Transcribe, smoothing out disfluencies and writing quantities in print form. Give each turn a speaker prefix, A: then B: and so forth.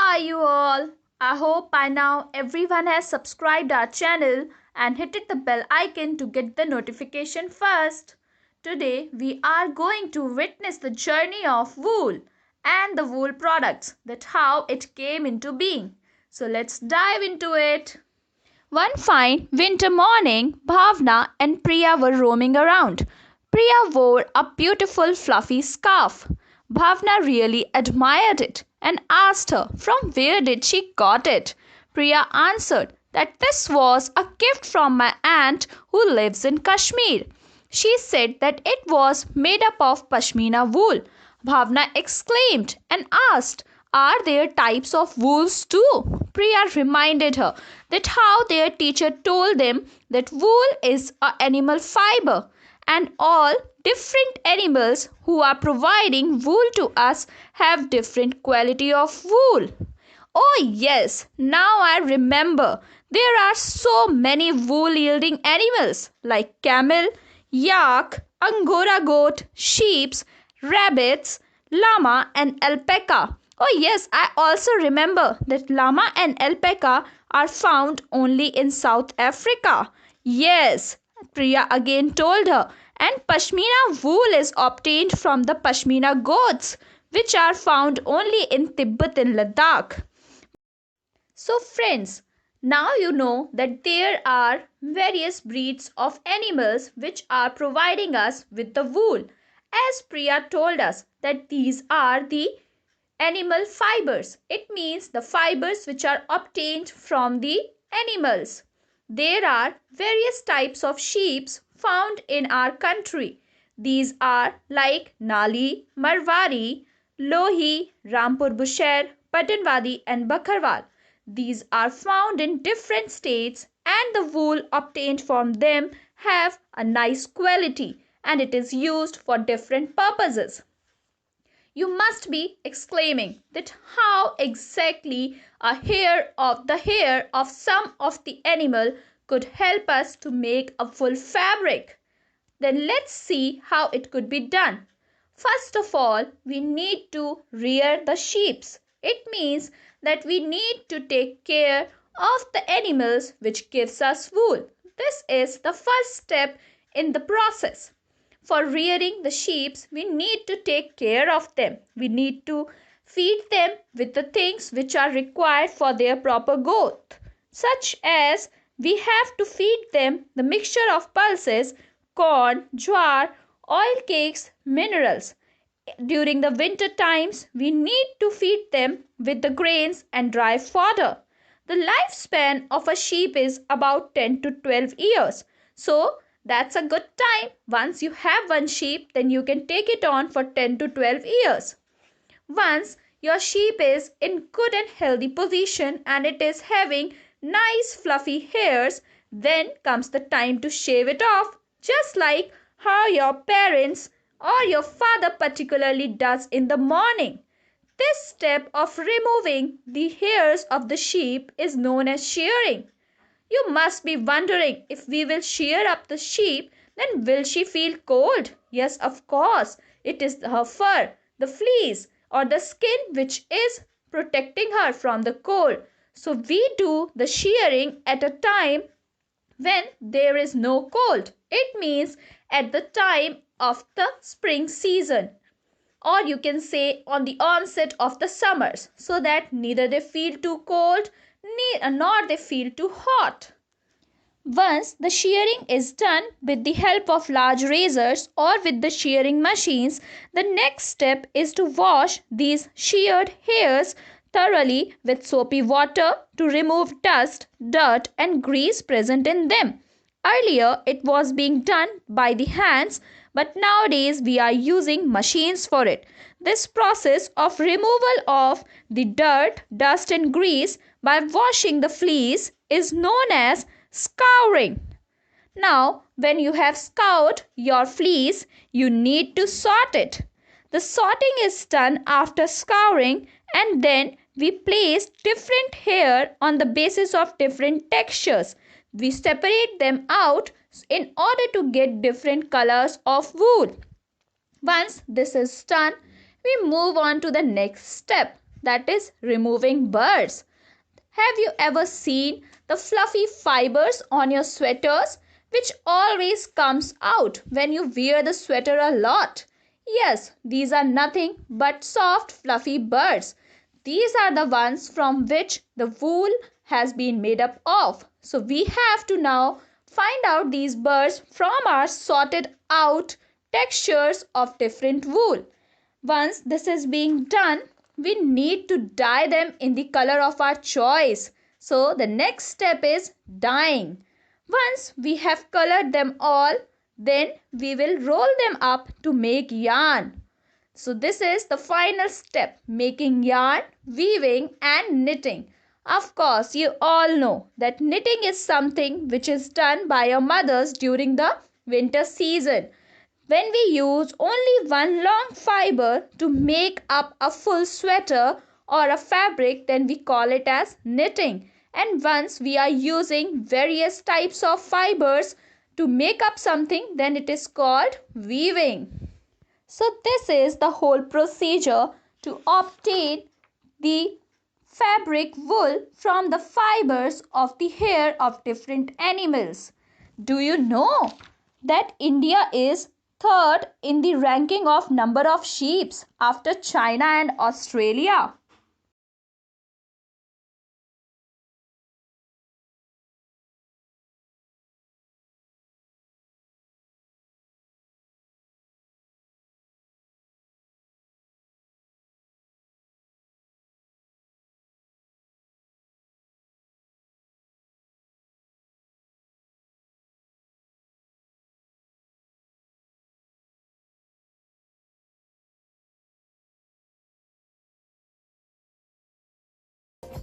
A: are you all? I hope by now everyone has subscribed our channel and hit the bell icon to get the notification first. Today we are going to witness the journey of wool and the wool products, that how it came into being. So let's dive into it. One fine winter morning, Bhavna and Priya were roaming around. Priya wore a beautiful fluffy scarf. Bhavna really admired it and asked her from where did she got it. Priya answered that this was a gift from my aunt who lives in Kashmir. She said that it was made up of pashmina wool. Bhavna exclaimed and asked, are there types of wools too? Priya reminded her that how their teacher told them that wool is an animal fiber and all different animals who are providing wool to us have different quality of wool. Oh yes, now I remember. There are so many wool yielding animals like camel, yak, angora goat, sheep, rabbits, llama and alpaca. Oh yes, I also remember that llama and alpaca are found only in South Africa. Yes, Priya again told her. And pashmina wool is obtained from the pashmina goats, which are found only in Tibet and Ladakh. So friends, now you know that there are various breeds of animals which are providing us with the wool. As Priya told us that these are the animal fibers. It means the fibers which are obtained from the animals. There are various types of sheep found in our country. These are like Nali, Marwari, Lohi, Rampur Busher, Patanwadi and Bakharwal. These are found in different states and the wool obtained from them have a nice quality and it is used for different purposes. You must be exclaiming that how exactly a hair of some of the animal could help us to make a full fabric. Then let's see how it could be done. First of all, we need to rear the sheep. It means that we need to take care of the animals which gives us wool. This is the first step in the process. For rearing the sheep, we need to take care of them. We need to feed them with the things which are required for their proper growth, such as we have to feed them the mixture of pulses, corn, jowar, oil cakes, minerals. During the winter times, we need to feed them with the grains and dry fodder. The lifespan of a sheep is about 10 to 12 years. So, that's a good time. Once you have one sheep, then you can take it on for 10 to 12 years. Once your sheep is in good and healthy position and it is having nice fluffy hairs, then comes the time to shave it off, just like how your parents or your father particularly does in the morning. This step of removing the hairs of the sheep is known as shearing. You must be wondering, if we will shear up the sheep, then will she feel cold? Yes, of course. It is her fur, the fleece or the skin which is protecting her from the cold. So we do the shearing at a time when there is no cold. It means at the time of the spring season, or you can say on the onset of the summers, so that neither they feel too cold nor they feel too hot. Once the shearing is done with the help of large razors or with the shearing machines, the next step is to wash these sheared hairs thoroughly with soapy water to remove dust, dirt and grease present in them. Earlier it was being done by the hands, but nowadays we are using machines for it. This process of removal of the dirt, dust and grease by washing the fleece is known as scouring. Now, when you have scoured your fleece, you need to sort it. The sorting is done after scouring and then we place different hair on the basis of different textures. We separate them out in order to get different colors of wool. Once this is done, we move on to the next step. that is removing burrs. Have you ever seen the fluffy fibers on your sweaters which always comes out when you wear the sweater a lot? Yes, these are nothing but soft fluffy burrs. These are the ones from which the wool has been made up of. So we have to now find out these burrs from our sorted out textures of different wool. Once this is being done, we need to dye them in the color of our choice. So the next step is dyeing. Once we have colored them all, then we will roll them up to make yarn. So this is the final step, making yarn, weaving and knitting. Of course, you all know that knitting is something which is done by your mothers during the winter season. When we use only one long fiber to make up a full sweater or a fabric, then we call it as knitting. And once we are using various types of fibers to make up something, then it is called weaving. So this is the whole procedure to obtain the fabric wool from the fibers of the hair of different animals. Do you know that India is third in the ranking of number of sheep after China and Australia?